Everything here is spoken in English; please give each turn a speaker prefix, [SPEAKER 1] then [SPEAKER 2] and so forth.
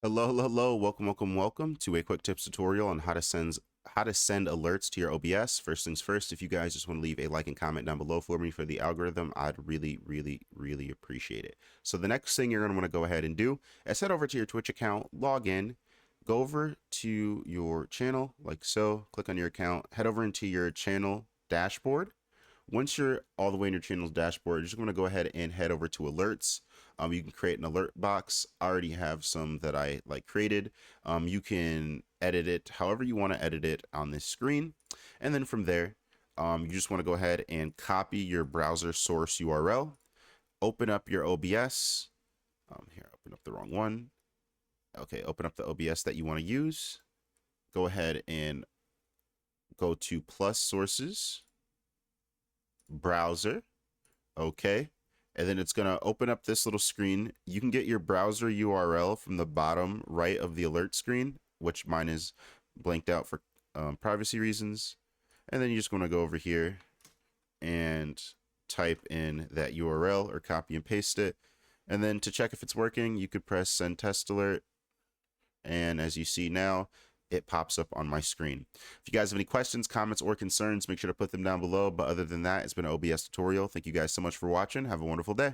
[SPEAKER 1] Hello, hello, hello. Welcome to a quick tips tutorial on how to send alerts to your OBS. First things first, if you guys just want to leave a like and comment down below for me for the algorithm, I'd really appreciate it. So the next thing you're going to want to go ahead and do is head over to your Twitch account, log in, go over to your channel like so, click on your account, head over into your channel dashboard. Once you're all the way in your channel's dashboard, you're just going to go ahead and head over to alerts. You can create an alert box. I already have some that I created. You can edit it however you want to edit it on this screen. And then from there, you just want to go ahead and copy your browser source URL, open up your OBS. Here, open up the wrong one. Okay, open up the OBS that you want to use. Go ahead and go to plus sources, browser. Okay. And then it's going to open up this little screen. You can get your browser URL from the bottom right of the alert screen, which mine is blanked out for privacy reasons. And then you just want to go over here and type in that URL or copy and paste it. And then to check if it's working, you could press send test alert. And as you see now, it pops up on my screen. If you guys have any questions, comments, or concerns, make sure to put them down below. But other than that, it's been an OBS tutorial. Thank you guys so much for watching. Have a wonderful day.